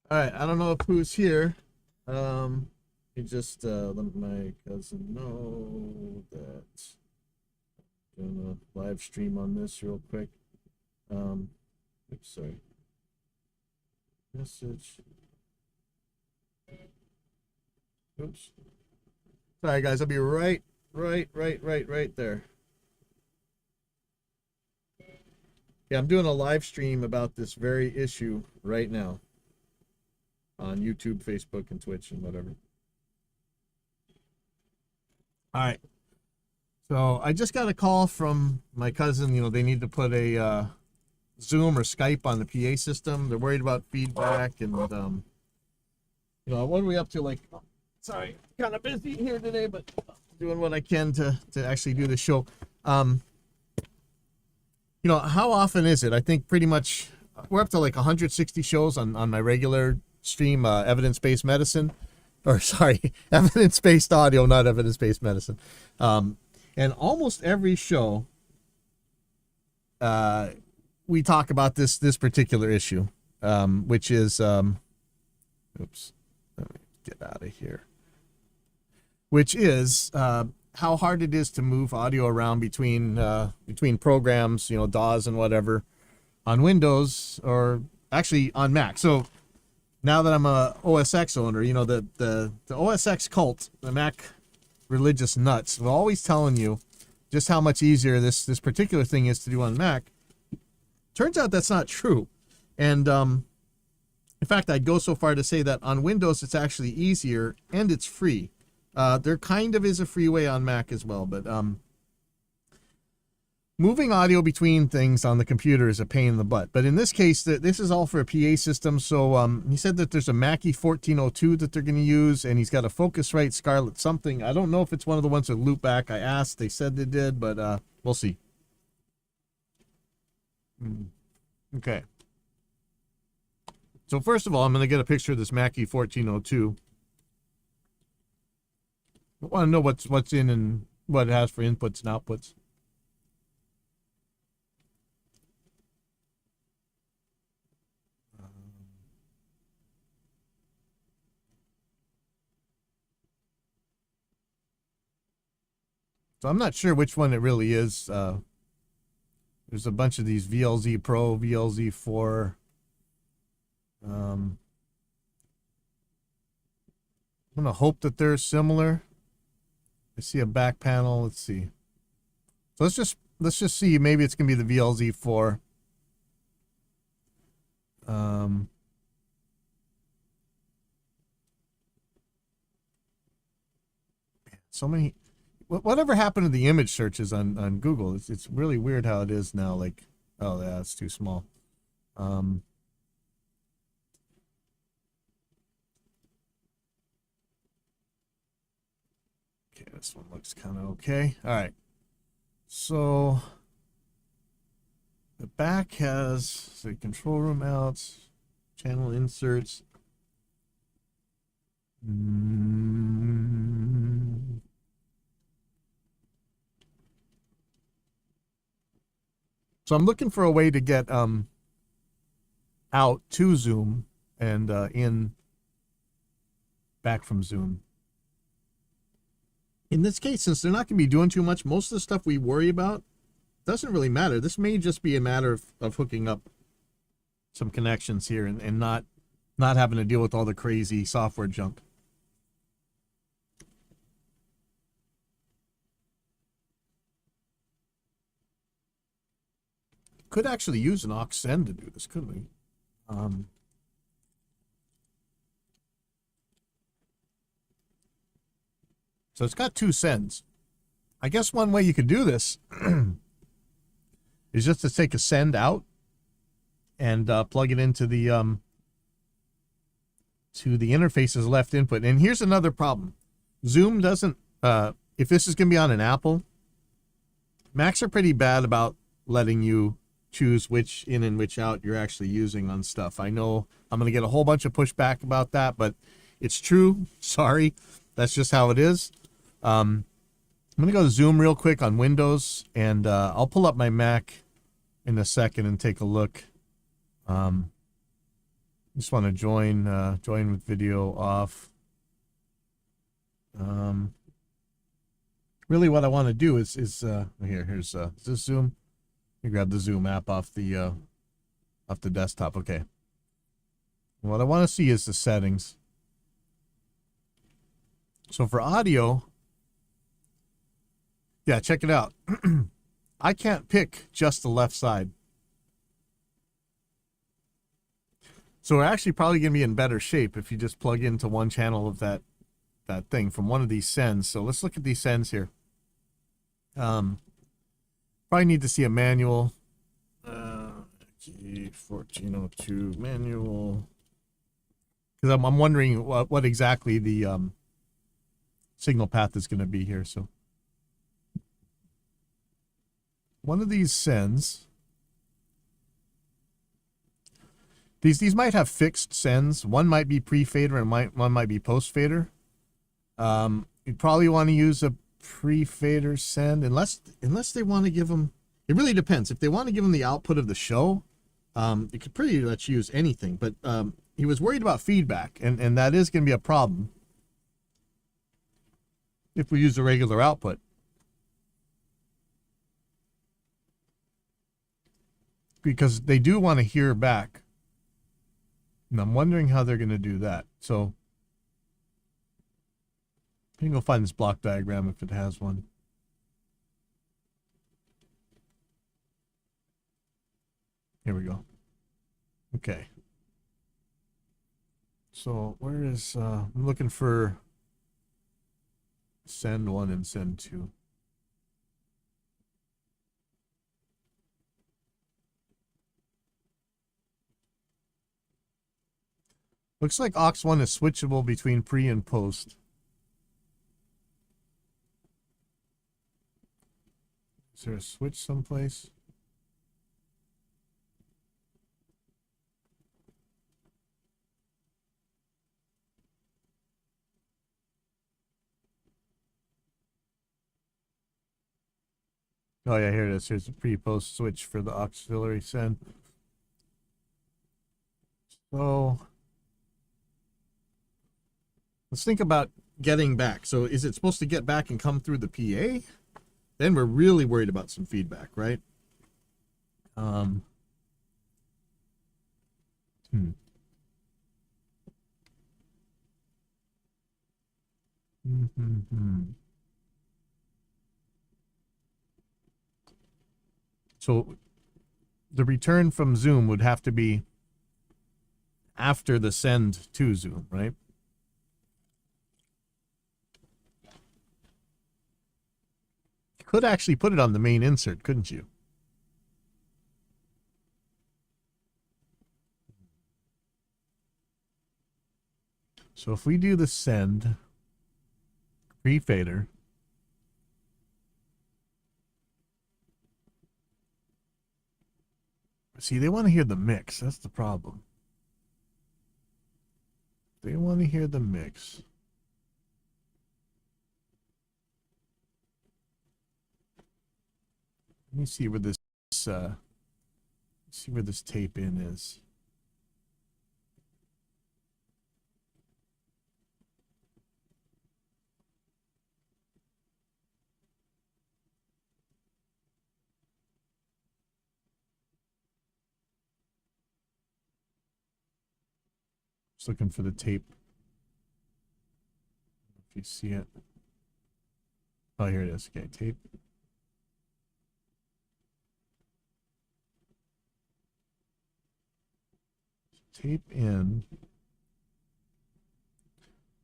All right, I don't know if who's here. You just let my cousin know that I'm doing a live stream on this real quick. Um, oops, sorry. Message. Oops. Sorry, guys. I'll be right there. Yeah, I'm doing a live stream about this very issue right now on YouTube, Facebook, and Twitch and whatever. All right. So I just got a call from my cousin. You know, they need to put a Zoom or Skype on the PA system. They're worried about feedback and you know, what are we up to? Like, sorry, kind of busy here today, but doing what I can to actually do the show. You know, how often is it? I think pretty much we're up to like 160 shows on my regular stream, evidence-based medicine, or sorry, evidence-based audio, not evidence-based medicine. And almost every show, we talk about this particular issue, which is, oops, let me get out of here. Which is how hard it is to move audio around between programs, you know, DAWs and whatever, on Windows or actually on Mac. So now that I'm a OS X owner, you know, the OS X cult, the Mac religious nuts, are always telling you just how much easier this particular thing is to do on Mac. Turns out that's not true. And in fact, I'd go so far to say that on Windows it's actually easier and it's free. There kind of is a free way on Mac as well, but moving audio between things on the computer is a pain in the butt. But in this case, this is all for a PA system. So he said that there's a Mackie 1402 that they're going to use, and he's got a Focusrite Scarlett something. I don't know if it's one of the ones that loop back. I asked. They said they did, but we'll see. Okay. So first of all, I'm going to get a picture of this Mackie 1402. I want to know what's in and what it has for inputs and outputs. So I'm not sure which one it really is. There's a bunch of these VLZ Pro, VLZ 4. I'm gonna hope that they're similar. I see a back panel. Let's see. So let's just see. Maybe it's gonna be the VLZ 4. So many. Whatever happened to the image searches on Google? It's really weird how it is now. Like, oh yeah, it's too small. Okay, this one looks kind of okay. All right. So the back has the control room outs, channel inserts. So I'm looking for a way to get out to Zoom and in back from Zoom. In this case, since they're not going to be doing too much, most of the stuff we worry about doesn't really matter. This may just be a matter of hooking up some connections here and not having to deal with all the crazy software junk. Could actually use an aux send to do this, couldn't we? So it's got two sends. I guess one way you could do this is just to take a send out and plug it into the interface's left input. And here's another problem. Zoom doesn't, if this is going to be on an Apple, Macs are pretty bad about letting you choose which in and which out you're actually using on stuff. I know I'm going to get a whole bunch of pushback about that, but it's true. Sorry. That's just how it is. I'm going to go to Zoom real quick on Windows, and I'll pull up my Mac in a second and take a look. Just want to join with video off. Really what I want to do is here's this Zoom. You grab the Zoom app off the desktop. Okay. What I want to see is the settings. So for audio, yeah, check it out. I can't pick just the left side. So we're actually probably going to be in better shape if you just plug into one channel of that thing from one of these sends. So let's look at these sends here. Probably need to see a manual. 1402 manual. Because I'm wondering what exactly the signal path is going to be here. So one of these sends. These might have fixed sends. One might be pre-fader and one might be post-fader. You'd probably want to use a pre-fader send unless they want to give them. It really depends. If they want to give them the output of the show, you could pretty much use anything. But he was worried about feedback, and that is going to be a problem if we use a regular output. Because they do want to hear back. And I'm wondering how they're going to do that. So I can go find this block diagram if it has one. Here we go. Okay. So where is, I'm looking for send 1 and send 2. Looks like aux 1 is switchable between pre and post. Is there a switch someplace? Oh yeah, here it is. Here's a pre-post switch for the auxiliary send. So let's think about getting back. So is it supposed to get back and come through the PA? Then we're really worried about some feedback, right? So the return from Zoom would have to be after the send to Zoom, right? You could actually put it on the main insert, couldn't you? So if we do the send pre-fader, see, they want to hear the mix. That's the problem. They want to hear the mix. Let me see where this tape in is. Just looking for the tape. If you see it. Oh, here it is. Okay, tape. Tape in.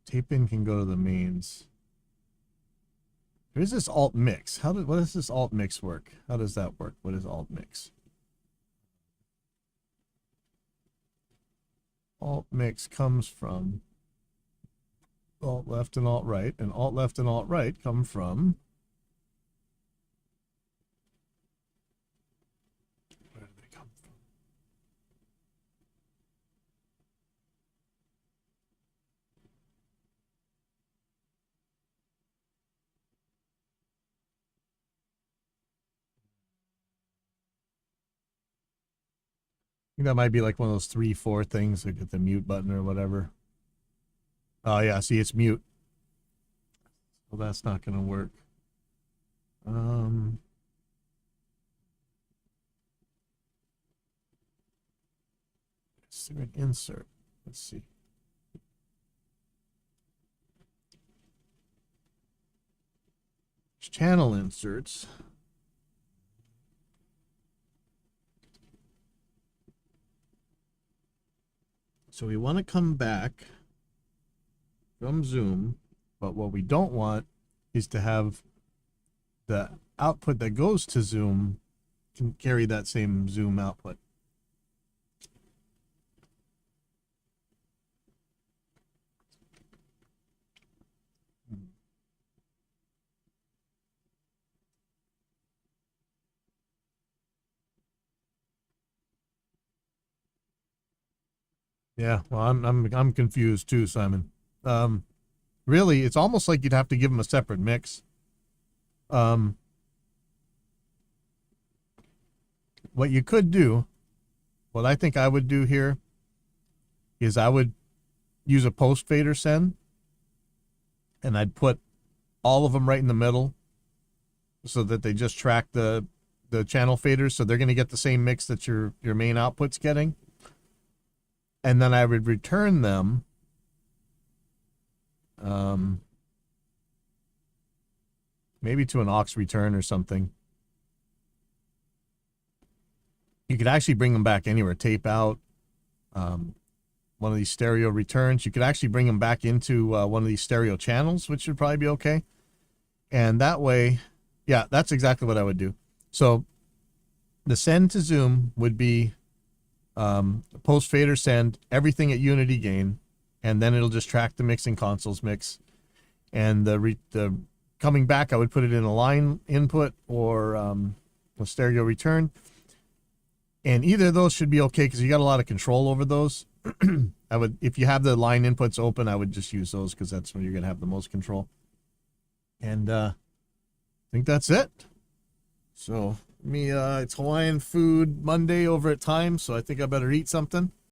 Tape in can go to the mains. There's this alt mix. What does this alt mix work? How does that work? What is alt mix? Alt mix comes from alt left and alt right, and alt left and alt right come from, where do they come from? think that might be like one of those 3-4 things, like at the mute button or whatever. Oh yeah, see, it's mute. Well, that's not gonna work. Is there an insert? Let's see. Channel inserts. So we want to come back from Zoom, but what we don't want is to have the output that goes to Zoom can carry that same Zoom output. Yeah, well, I'm confused too, Simon. Really, it's almost like you'd have to give them a separate mix. What you could do, what I think I would do here, is I would use a post fader send, and I'd put all of them right in the middle, so that they just track the channel faders, so they're going to get the same mix that your main output's getting. And then I would return them maybe to an aux return or something. You could actually bring them back anywhere, tape out, one of these stereo returns. You could actually bring them back into one of these stereo channels, which would probably be okay. And that way, yeah, that's exactly what I would do. So the send to Zoom would be post fader send everything at unity gain, and then it'll just track the mixing consoles mix. And the coming back, I would put it in a line input or a stereo return. And either of those should be okay because you got a lot of control over those. I would, if you have the line inputs open, I would just use those because that's when you're going to have the most control. And I think that's it. So it's Hawaiian food Monday over at Time, so I think I better eat something.